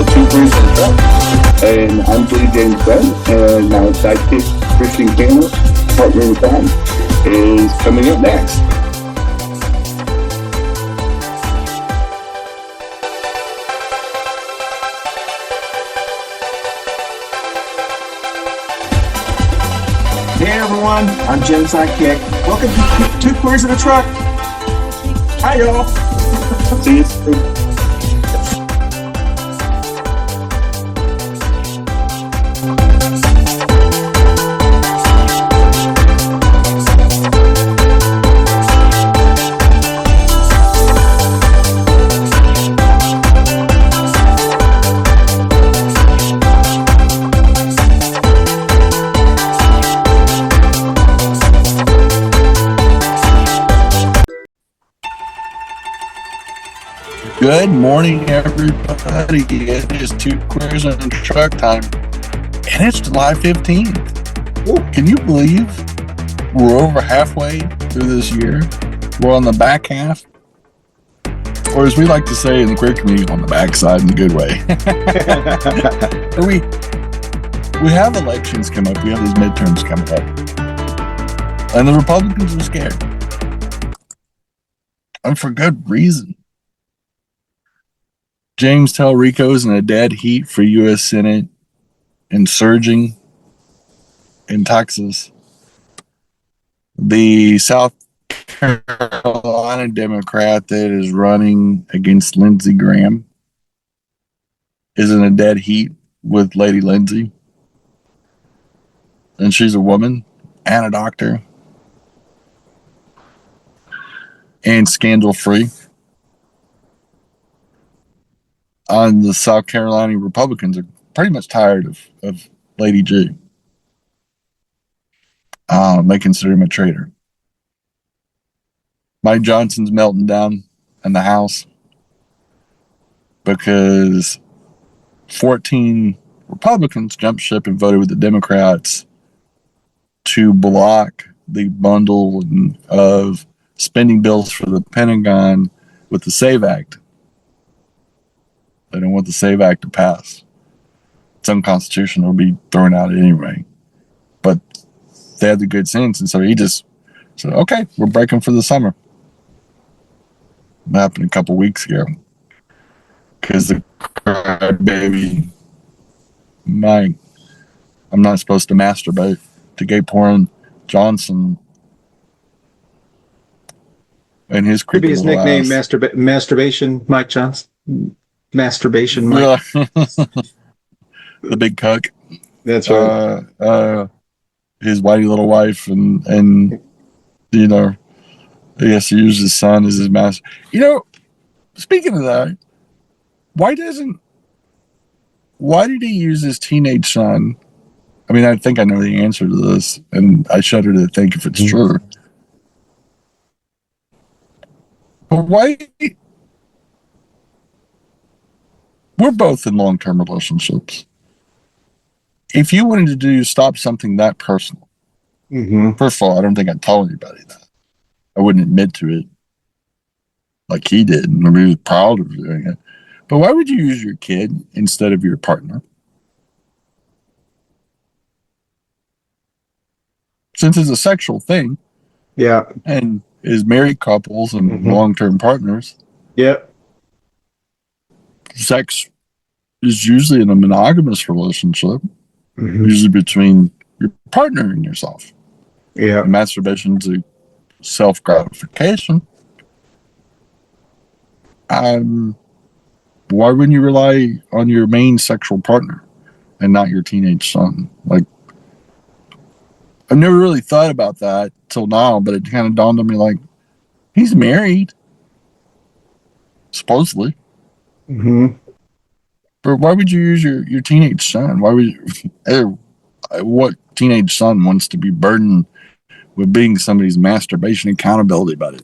Two Queers in a Truck. And I'm Billy James Gunn, and my sidekick, Christian Cano, partner in crime, is coming up next. Hey everyone, I'm Jim's sidekick. Welcome to Two Queers in a Truck. Hi y'all. See you soon. Good morning, everybody. It is Two Queers in a Truck time, and it's July 15th. Ooh. Can you believe we're over halfway through this year? We're on the back half, or as we like to say in the queer community, on the backside in a good way. we have elections come up. We have these midterms coming up, and the Republicans are scared, and for good reason. James Talrico's in a dead heat for U.S. Senate and surging in Texas. The South Carolina Democrat that is running against Lindsey Graham is in a dead heat with Lady Lindsey. And she's a woman and a doctor and scandal-free. On the South Carolina Republicans are pretty much tired of Lady G. They consider him a traitor. Mike Johnson's melting down in the House because 14 Republicans jumped ship and voted with the Democrats to block the bundle of spending bills for the Pentagon with the SAVE Act. They don't want the SAVE Act to pass. It's unconstitutional. It'll be thrown out anyway. But they had the good sense, and so he just said, okay, we're breaking for the summer. It happened a couple weeks ago. Because the crybaby Mike, I'm not supposed to masturbate, to gay porn Johnson and his creepy Could be his nickname, Masturbation Mike Johnson. Masturbation Mike. The big cuck. That's right. His whitey little wife and you know, I guess he used his son as his master. You know, speaking of that, why did he use his teenage son? I mean, I think I know the answer to this, and I shudder to think if it's true. But why? We're both in long-term relationships. If you wanted to stop something that personal, first of all, I don't think I'd tell anybody that. I wouldn't admit to it like he did, and he was proud of doing it. But why would you use your kid instead of your partner? Since it's a sexual thing, yeah, and is married couples and long-term partners, sex is usually in a monogamous relationship, usually between your partner and yourself. Yeah, and masturbation is a self-gratification. Why wouldn't you rely on your main sexual partner and not your teenage son? Like, I've never really thought about that till now, but it kind of dawned on me, like, he's married, supposedly. But why would you use your teenage son? Why would you? What teenage son wants to be burdened with being somebody's masturbation accountability buddy?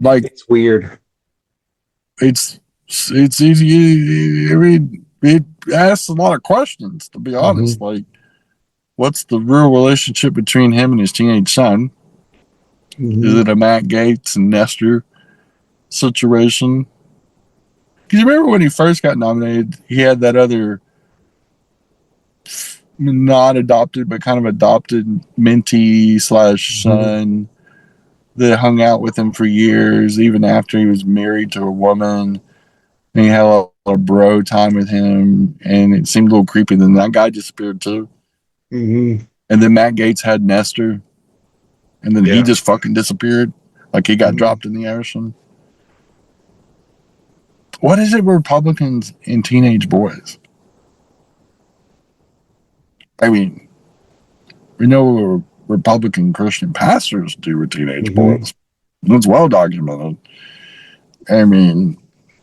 Like, it's weird. It's easy. I mean, it asks a lot of questions, to be honest. Like, what's the real relationship between him and his teenage son? Is it a Matt Gaetz and Nestor situation? Because you remember when he first got nominated, he had that other not adopted, but kind of adopted mentee / son that hung out with him for years, even after he was married to a woman. And he had a lot of bro time with him, and it seemed a little creepy. Then that guy disappeared too. Mm-hmm. And then Matt Gaetz had Nestor, and then he just fucking disappeared. Like he got dropped in the ocean. What is it with Republicans and teenage boys? I mean, we know what Republican Christian pastors do with teenage boys. It's well documented. I mean,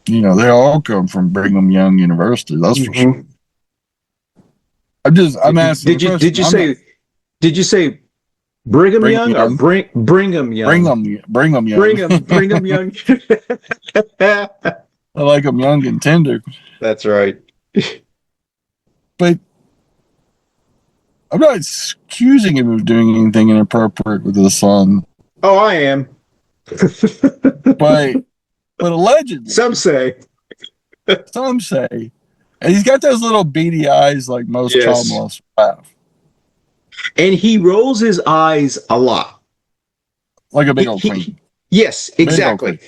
you know, they all come from Brigham Young University. That's for sure. I'm asking. Did you say Brigham Young or Brigham Young? Brigham Young. Brigham Young. I like them young and tender. That's right. But I'm not accusing him of doing anything inappropriate with his son. Oh, I am. But allegedly. Some say. And he's got those little beady eyes like most child molesters have. And he rolls his eyes a lot. Like a big old queen. Yes, exactly.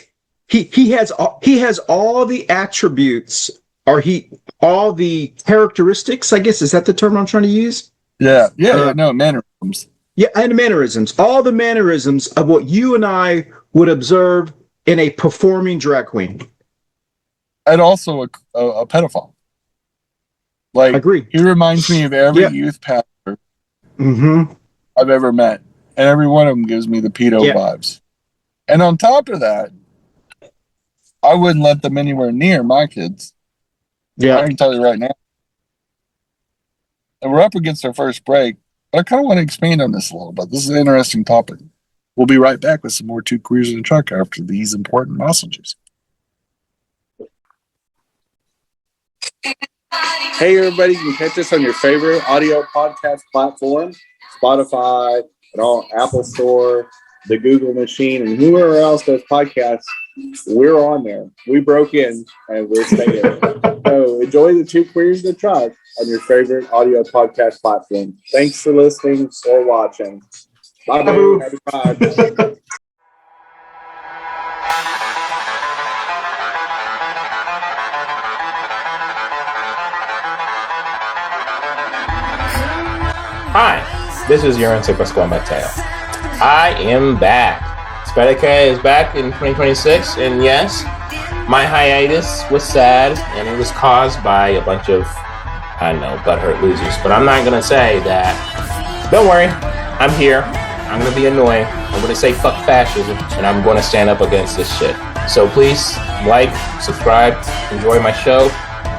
He has all the attributes, or all the characteristics, I guess. Is that the term I'm trying to use? Yeah, mannerisms. Yeah, and mannerisms. All the mannerisms of what you and I would observe in a performing drag queen. And also a pedophile. Like, agree. He reminds me of every youth pastor I've ever met. And every one of them gives me the pedo vibes. And on top of that, I wouldn't let them anywhere near my kids. Yeah. I can tell you right now. And we're up against our first break, but I kind of want to expand on this a little bit. This is an interesting topic. We'll be right back with some more Two Queers in a Truck after these important messages. Hey, everybody, you can catch us on your favorite audio podcast platform, Spotify, and all Apple Store, the Google machine, and whoever else does podcasts. We're on there. We broke in, and we're staying. So enjoy the Two Queers in the Truck on your favorite audio podcast platform. Thanks for listening or watching. Bye, boo. Happy Pride. Hi, this is Yorense Pascual Mateo. I am back. Spedeke is back in 2026, and yes, my hiatus was sad, and it was caused by a bunch of, butthurt losers. But I'm not going to say that. Don't worry, I'm here. I'm going to be annoying. I'm going to say fuck fascism, and I'm going to stand up against this shit. So please, like, subscribe, enjoy my show,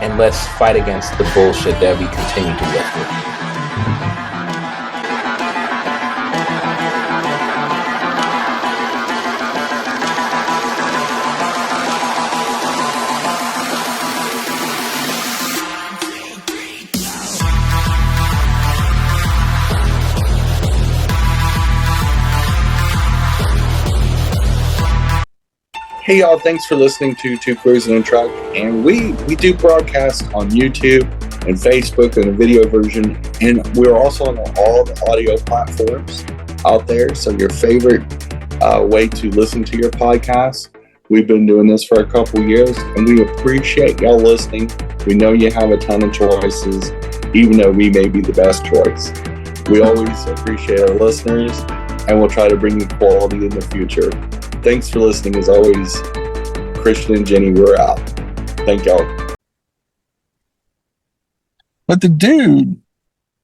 and let's fight against the bullshit that we continue to live with. Hey y'all, thanks for listening to Two Queers in a Truck. And we do broadcast on YouTube and Facebook in a video version. And we're also on all the audio platforms out there. So your favorite way to listen to your podcast. We've been doing this for a couple years and we appreciate y'all listening. We know you have a ton of choices, even though we may be the best choice. We always appreciate our listeners and we'll try to bring you quality in the future. Thanks for listening. As always, Christian and Jenny, we're out. Thank y'all. But the dude,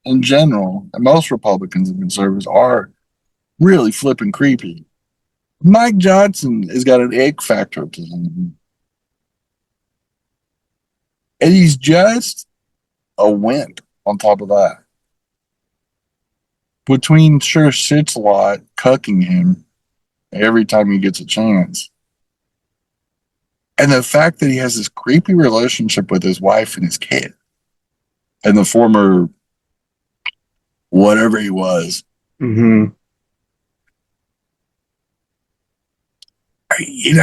in general, and most Republicans and conservatives are really flipping creepy. Mike Johnson has got an egg factor to him. And he's just a wimp on top of that. Between Sure Shit's Lot cucking him every time he gets a chance. And the fact that he has this creepy relationship with his wife and his kid. And the former whatever he was. you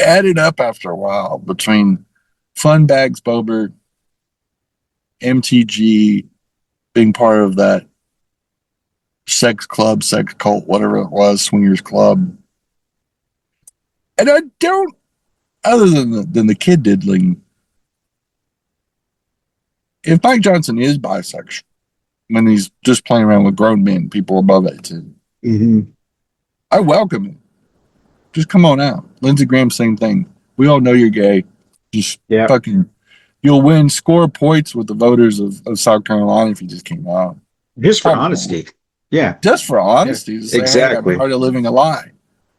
add it up after a while between Fun Bags Bobert, MTG, being part of that sex club, sex cult, whatever it was, swingers club. And I don't, other than the kid diddling, if Mike Johnson is bisexual, when he's just playing around with grown men, people above 18, I welcome it. Just come on out. Lindsey Graham, same thing. We all know you're gay. Just fucking, you'll win, score points with the voters of South Carolina if you just came out. Just for honesty. Yeah. Just for honesty. To say, exactly. Hey, I'm tired of living a lie.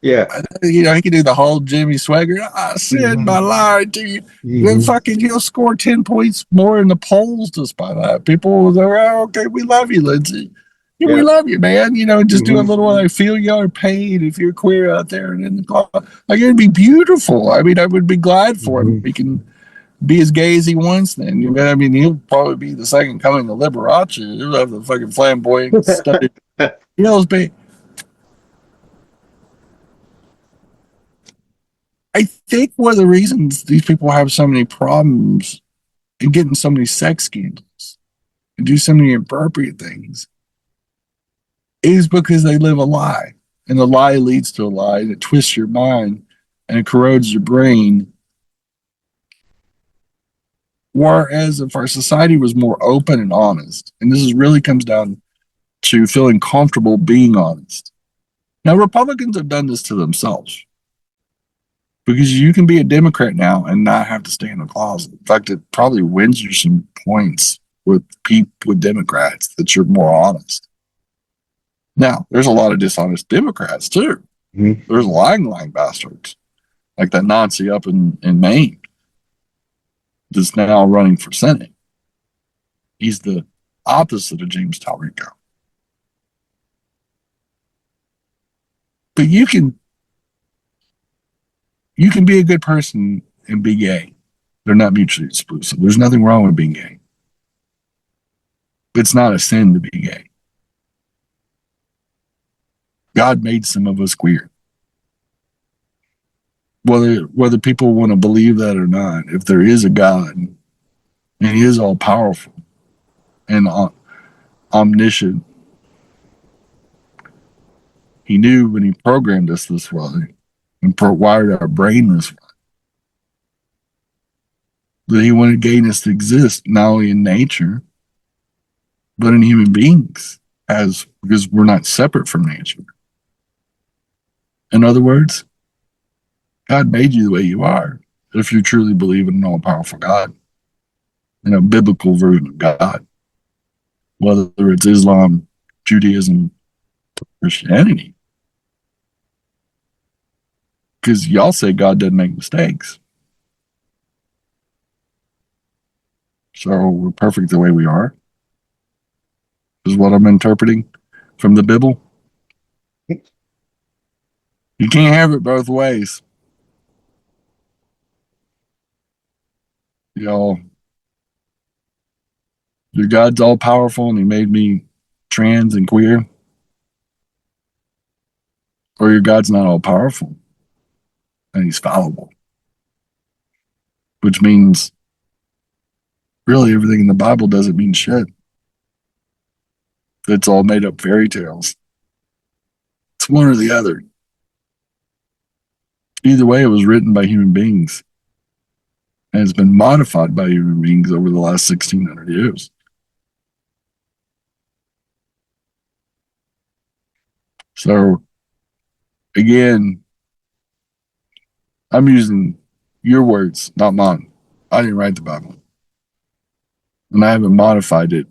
Yeah. He can do the whole Jimmy Swagger. I said my lie to you. Then fucking he'll score 10 points more in the polls just by that. People will go, oh, okay, we love you, Lindsey. Yeah, we love you, man. Just do a little I feel your pain if you're queer out there and in the club. Like, it'd be beautiful. I mean, I would be glad for him. He can be as gay as he wants then. I mean, he'll probably be the second coming of Liberace. He'll have the fucking flamboyant study. I think one of the reasons these people have so many problems and getting so many sex scandals and do so many inappropriate things is because they live a lie. And the lie leads to a lie, and it twists your mind and it corrodes your brain. Whereas if our society was more open and honest, and this really comes down to feeling comfortable being honest. Now, Republicans have done this to themselves. Because you can be a Democrat now and not have to stay in the closet. In fact, it probably wins you some points with Democrats that you're more honest. Now, there's a lot of dishonest Democrats too. There's lying bastards, like that Nazi up in Maine that's now running for Senate. He's the opposite of James Talrico. But you can be a good person and be gay. They're not mutually exclusive. There's nothing wrong with being gay. It's not a sin to be gay. God made some of us queer. Whether people want to believe that or not, if there is a God, and he is all powerful and omniscient, he knew when he programmed us this way and wired our brain this way, that he wanted gayness to exist not only in nature, but in human beings, because we're not separate from nature. In other words, God made you the way you are, if you truly believe in an all-powerful God, in a biblical version of God, whether it's Islam, Judaism, Christianity. Because y'all say God doesn't make mistakes. So we're perfect the way we are, is what I'm interpreting from the Bible. You can't have it both ways. Your God's all powerful and he made me trans and queer. Or your God's not all powerful and he's fallible. Which means really everything in the Bible doesn't mean shit. It's all made up fairy tales. It's one or the other. Either way, it was written by human beings. And it's been modified by human beings over the last 1,600 years. So, again, I'm using your words, not mine. I didn't write the Bible. And I haven't modified it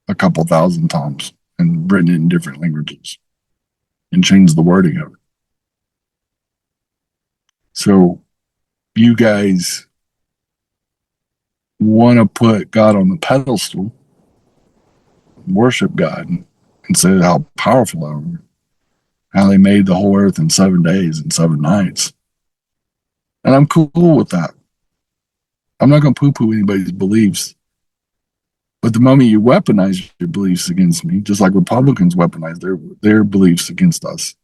a couple thousand times and written it in different languages and changed the wording of it. So you guys want to put God on the pedestal, worship God, and say how powerful they are, how they made the whole earth in 7 days and 7 nights. And I'm cool with that. I'm not going to poo-poo anybody's beliefs. But the moment you weaponize your beliefs against me, just like Republicans weaponize their beliefs against us,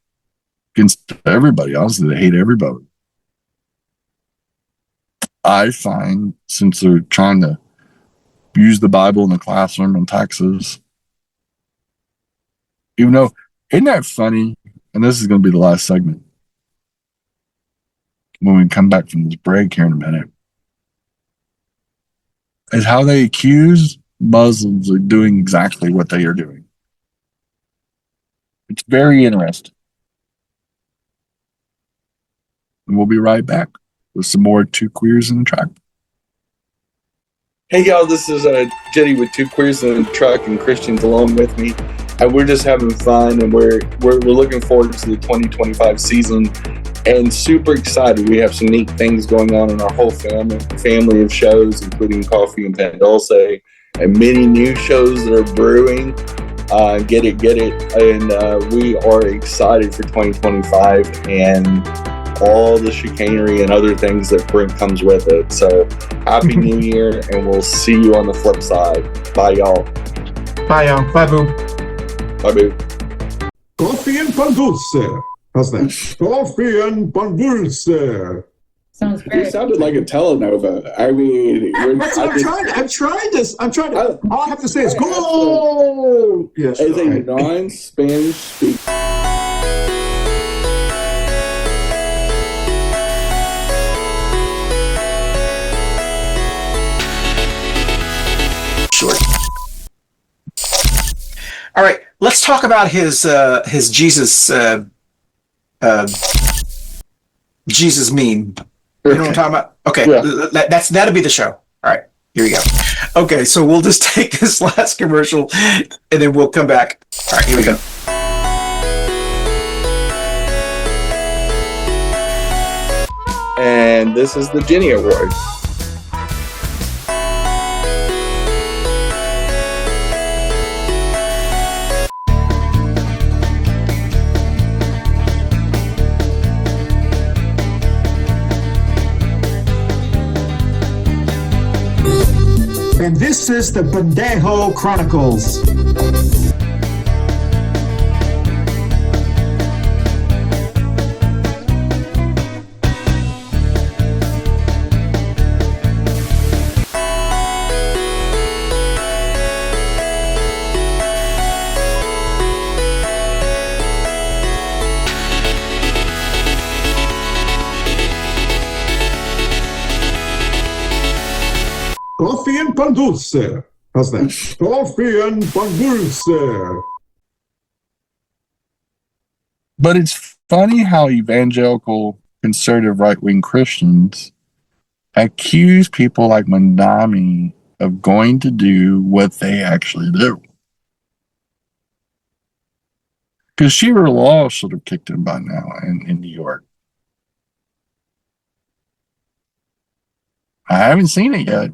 against everybody. Honestly, they hate everybody. I find, since they're trying to use the Bible in the classroom in Texas, even though, isn't that funny? And this is going to be the last segment when we come back from this break here in a minute, is how they accuse Muslims of doing exactly what they are doing. It's very interesting. And we'll be right back with some more Two Queers in the Truck. Hey y'all, this is Jenny with Two Queers in the Truck and Christians along with me. And we're just having fun, and we're looking forward to the 2025 season and super excited. We have some neat things going on in our whole family of shows, including Coffee and Pan Dulce, and many new shows that are brewing. Get it. And we are excited for 2025 and all the chicanery and other things that comes with it. So happy New Year, and we'll see you on the flip side. Bye, y'all. Bye, y'all. Bye, boo. Bye, boo. Coffee and Pan Dulce. How's that? Coffee and Pan Dulce. Sounds You great. sounded like a telenova. I mean, That's what I'm trying to. All I have to say is go. Yes. as a right. non-Spanish speaker. All right, let's talk about his Jesus Jesus meme. You know what I'm talking about? Okay, Yeah. that'll be the show. All right, here we go. Okay, so we'll just take this last commercial, and then we'll come back. All right, here we go. And this is the Jenny Award. And this is the Pendejo Chronicles. Coffee and Pan Dulce. How's that? Coffee and Pan Dulce. But it's funny how evangelical conservative right-wing Christians accuse people like Mandami of going to do what they actually do. Because Shearer Law should have kicked him by now in New York. I haven't seen it yet.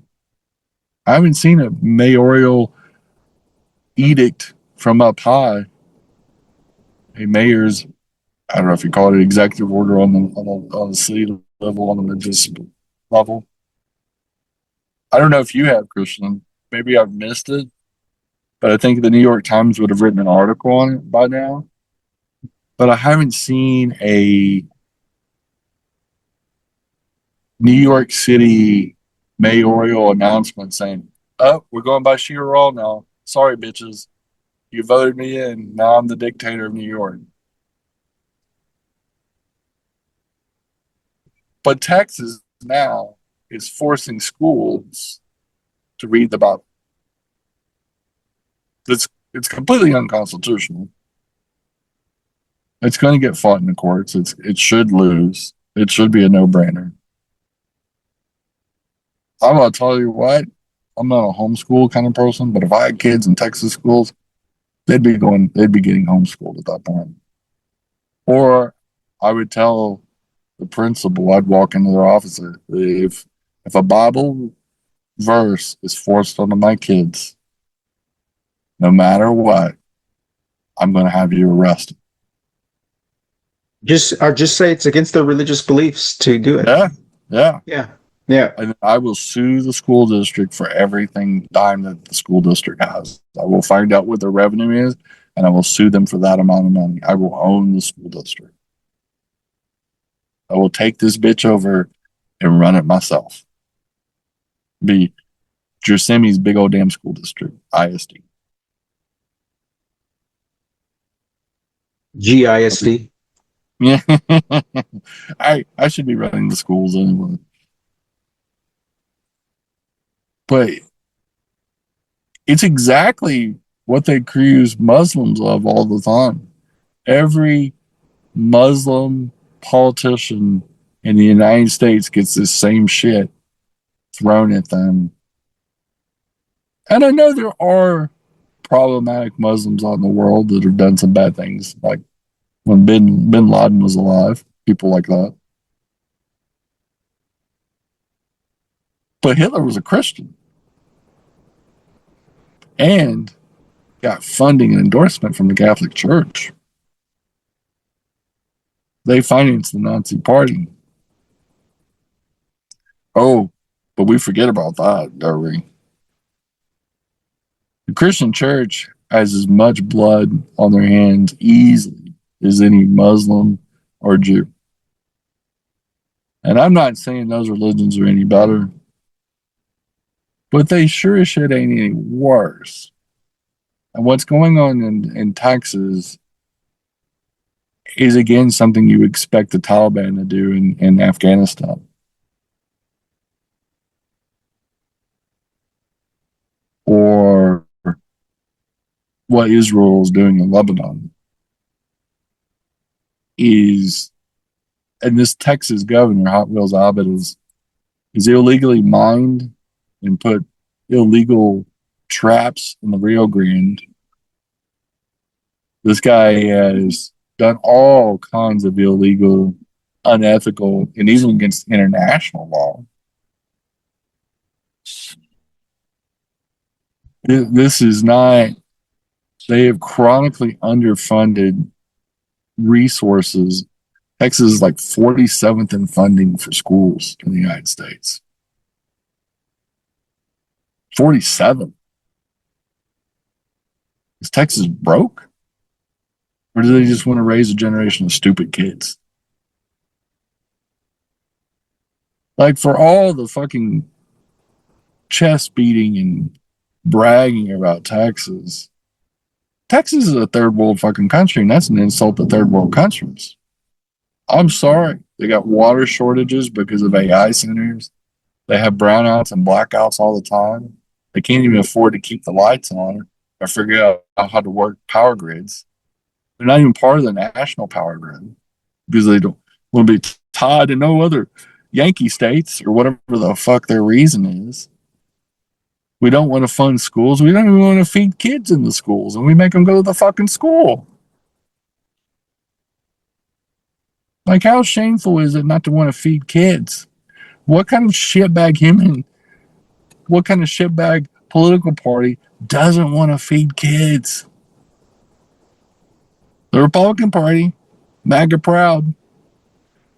I haven't seen a mayoral edict from up high. A mayor's, I don't know if you call it an executive order on the city level, on the municipal level. I don't know if you have, Christian. Maybe I've missed it, but I think the New York Times would have written an article on it by now. But I haven't seen a New York City mayoral announcement saying, "Oh, we're going by sheer law now. Sorry, bitches. You voted me in. Now I'm the dictator of New York." But Texas now is forcing schools to read the Bible. It's completely unconstitutional. It's going to get fought in the courts. It should lose. It should be a no-brainer. I'm going to tell you what, I'm not a homeschool kind of person, but if I had kids in Texas schools, they'd be getting homeschooled at that point. Or I would tell the principal, I'd walk into their office, if a Bible verse is forced onto my kids, no matter what, I'm going to have you arrested. Just say it's against their religious beliefs to do it. Yeah. And I will sue the school district for everything dime that the school district has. I will find out what their revenue is, and I will sue them for that amount of money. I will own the school district. I will take this bitch over and run it myself. Be Gersemi's big old damn school district, ISD. GISD. Yeah. I should be running the schools anyway. But it's exactly what they accuse Muslims of all the time. Every Muslim politician in the United States gets this same shit thrown at them. And I know there are problematic Muslims out in the world that have done some bad things, like when bin Laden was alive, people like that. But Hitler was a Christian and got funding and endorsement from the Catholic Church. They financed the Nazi Party. Oh, but we forget about that, don't we? The Christian Church has as much blood on their hands easily as any Muslim or Jew. And I'm not saying those religions are any better, but they sure as shit ain't any worse. And what's going on in Texas is, again, something you expect the Taliban to do in Afghanistan. Or what Israel is doing in Lebanon is, and this Texas governor, Hot Wheels Abbott, is illegally mined and put illegal traps in the Rio Grande. This guy has done all kinds of illegal, unethical, and even against international law. This is not, they have chronically underfunded resources. Texas is like 47th in funding for schools in the United States. 47. Is Texas broke? Or do they just want to raise a generation of stupid kids? Like, for all the fucking chest beating and bragging about Texas, Texas is a third world fucking country, and that's an insult to third world countries. I'm sorry. They got water shortages because of AI centers. They have brownouts and blackouts all the time. They can't even afford to keep the lights on or figure out how to work power grids. They're not even part of the national power grid because they don't want to be tied to no other Yankee states or whatever the fuck their reason is. We don't want to fund schools. We don't even want to feed kids in the schools, and we make them go to the fucking school. Like, how shameful is it not to want to feed kids? What kind of shitbag human, what kind of shitbag political party doesn't want to feed kids? The Republican Party, MAGA proud.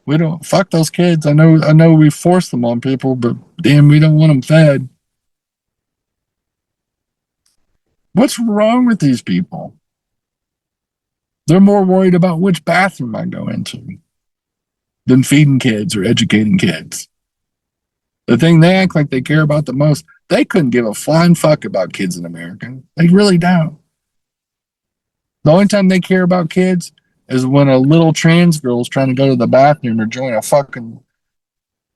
We don't, fuck those kids. I know we force them on people, but damn, we don't want them fed. What's wrong with these people? They're more worried about which bathroom I go into than feeding kids or educating kids. The thing they act like they care about the most, they couldn't give a flying fuck about kids in America. They really don't. The only time they care about kids is when a little trans girl's trying to go to the bathroom or join a fucking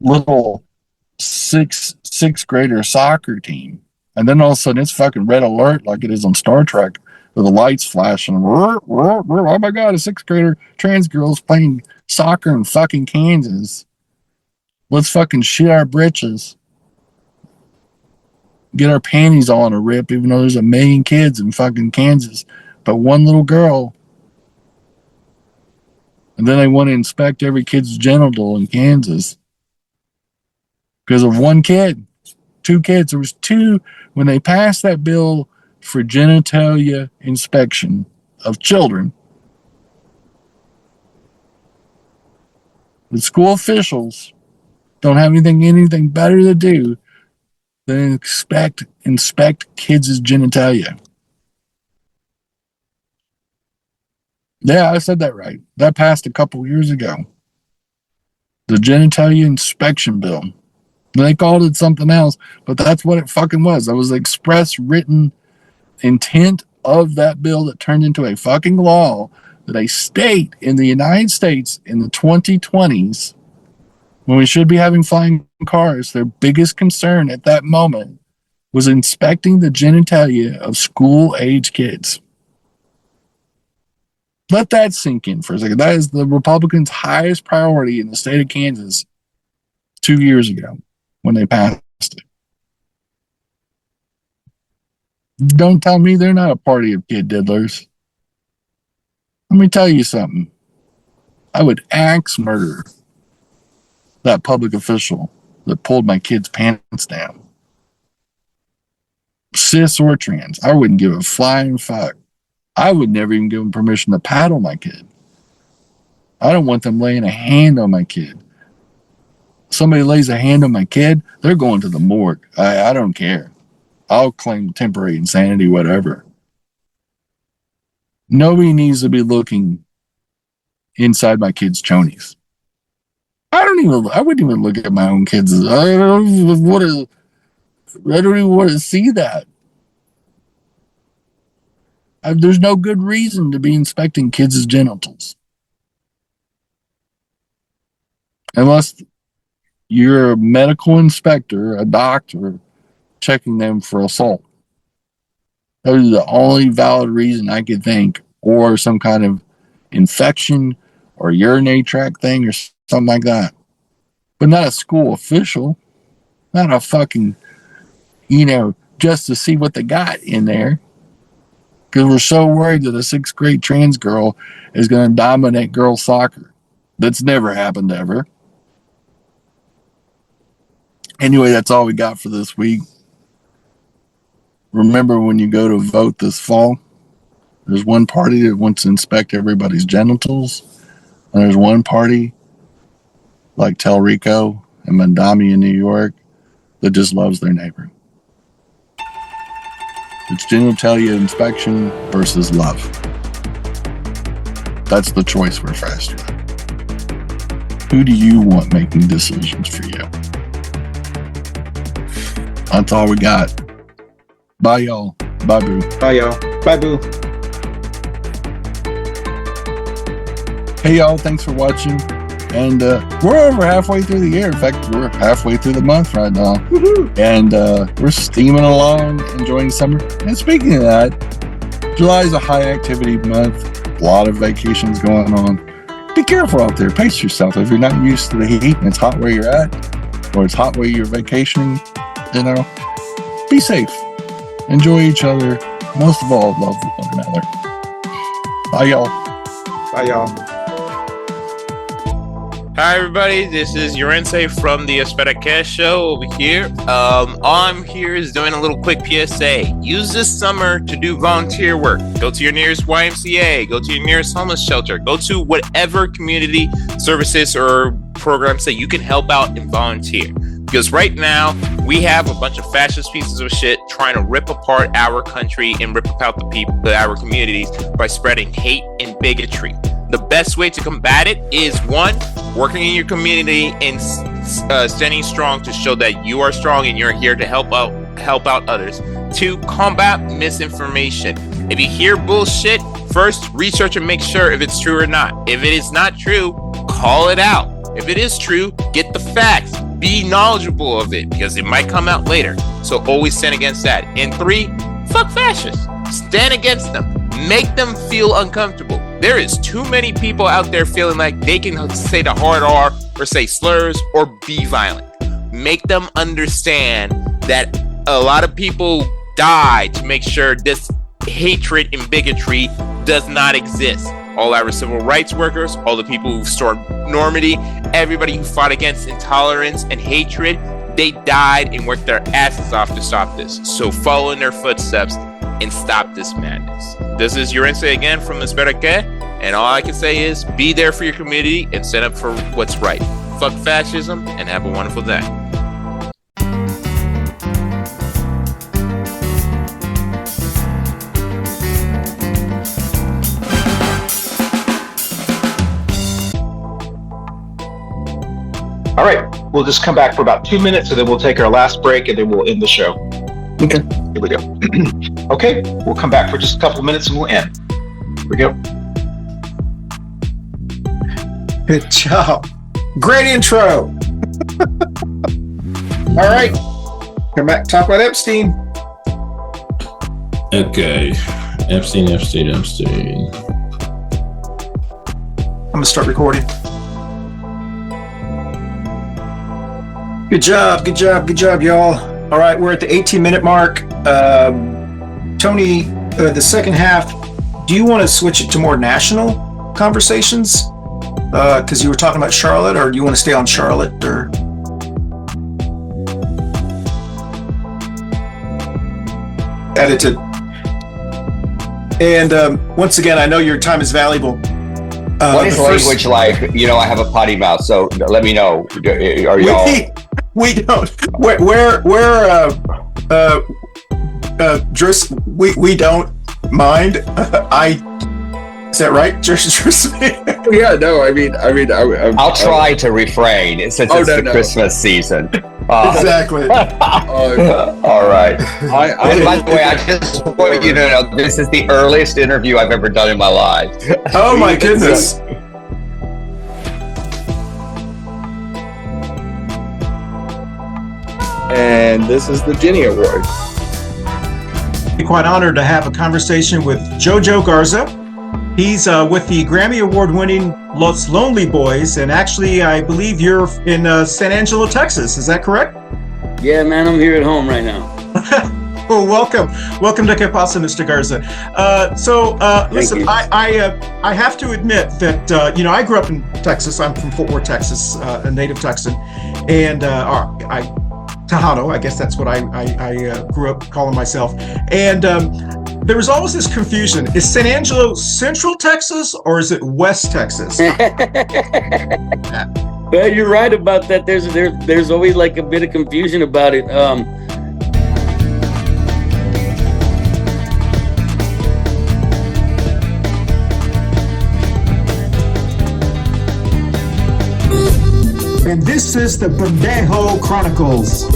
little sixth grader soccer team. And then all of a sudden it's fucking red alert like it is on Star Trek with the lights flashing. Oh my God, a sixth grader trans girl's playing soccer in fucking Kansas. Let's fucking shit our britches. Get our panties all on a rip, even though there's a million kids in fucking Kansas. But one little girl. And then they want to inspect every kid's genital in Kansas. Because of one kid. 2 kids. There was 2 when they passed that bill for genitalia inspection of children. The school officials don't have anything better to do than inspect kids' genitalia. Yeah, I said that right. That passed a couple years ago. The genitalia inspection bill. They called it something else, but that's what it fucking was. That was the express written intent of that bill that turned into a fucking law that a state in the United States in the 2020s, when we should be having flying cars, their biggest concern at that moment was inspecting the genitalia of school-age kids. Let that sink in for a second. That is the Republicans' highest priority in the state of Kansas 2 years ago when they passed it. Don't tell me they're not a party of kid diddlers. Let me tell you something. I would axe murder that public official that pulled my kid's pants down. Cis or trans, I wouldn't give a flying fuck. I would never even give them permission to paddle my kid. I don't want them laying a hand on my kid. Somebody lays a hand on my kid, they're going to the morgue. I don't care. I'll claim temporary insanity, whatever. Nobody needs to be looking inside my kid's chonies. I wouldn't even look at my own kids. I don't even want to see that. There's no good reason to be inspecting kids' genitals. Unless you're a medical inspector, a doctor, checking them for assault. That was the only valid reason I could think, or some kind of infection or urinary tract thing or something like that. But not a school official, not a fucking, just to see what they got in there. Because we're so worried that a 6th grade trans girl is going to dominate girls soccer. That's never happened ever. Anyway, that's all we got for this week. Remember, when you go to vote this fall, there's one party that wants to inspect everybody's genitals, and there's one party like Telrico and Mandami in New York that just loves their neighbor. It's genitalia inspection versus love. That's the choice we're faced with. Who do you want making decisions for you? That's all we got. Bye, y'all. Bye, boo. Bye, y'all. Bye, boo. Hey, y'all. Thanks for watching. And we're over halfway through the year. In fact, we're halfway through the month right now. Woo-hoo. And we're steaming along, enjoying summer. And speaking of that, July is a high activity month. A lot of vacations going on. Be careful out there. Pace yourself. If you're not used to the heat and it's hot where you're at, or it's hot where you're vacationing, be safe. Enjoy each other. Most of all, love one another. Bye, y'all. Bye, y'all. Hi, everybody. This is Yorense from the Esperacast Show over here. All I'm here is doing a little quick PSA. Use this summer to do volunteer work. Go to your nearest YMCA. Go to your nearest homeless shelter. Go to whatever community services or programs that you can help out and volunteer. Because right now, we have a bunch of fascist pieces of shit trying to rip apart our country and rip apart the people, our communities, by spreading hate and bigotry. The best way to combat it is, 1, working in your community and standing strong to show that you are strong and you're here to help out others. 2, combat misinformation. If you hear bullshit, first research and make sure if it's true or not. If it is not true, call it out. If it is true, get the facts. Be knowledgeable of it, because it might come out later. So always stand against that. And 3, fuck fascists. Stand against them. Make them feel uncomfortable. There is too many people out there feeling like they can say the hard R or say slurs or be violent. Make them understand that a lot of people died to make sure this hatred and bigotry does not exist. All our civil rights workers, all the people who restored normity, everybody who fought against intolerance and hatred, they died and worked their asses off to stop this. So follow in their footsteps and stop this madness. This is Yorense again from Esperacast, and all I can say is be there for your community and stand up for what's right. Fuck fascism and have a wonderful day. All right, we'll just come back for about 2 minutes, and then we'll take our last break, and then we'll end the show. Okay. Here we go. Okay, we'll come back for just a couple minutes, and we'll end. Here we go. Good job. Great intro. All right, come back, talk about Epstein. Okay. Epstein. I'm gonna start recording. Good job, y'all. All right, we're at the 18-minute mark. Tony, the second half, do you want to switch it to more national conversations? Because you were talking about Charlotte, or do you want to stay on Charlotte? Or edited. And once again, I know your time is valuable. What is language like? I have a potty mouth, so let me know. Are y'all? We don't. We don't mind. Is that right, Gersemi? Yeah, no, I'll try to refrain since it's the Christmas season. Exactly. All right. And by the way, I just want you to know this is the earliest interview I've ever done in my life. Oh my goodness. And this is the Jenny Award. I'm quite honored to have a conversation with Jojo Garza. He's with the Grammy Award-winning Los Lonely Boys, and actually, I believe you're in San Angelo, Texas. Is that correct? Yeah, man, I'm here at home right now. Well, welcome to Que Pasa, Mr. Garza. Listen, I have to admit that I grew up in Texas. I'm from Fort Worth, Texas, a native Texan, and Tejano, I guess that's what I grew up calling myself. And there was always this confusion. Is San Angelo Central Texas or is it West Texas? Well, you're right about that. There's always like a bit of confusion about it. And this is the Pendejo Chronicles.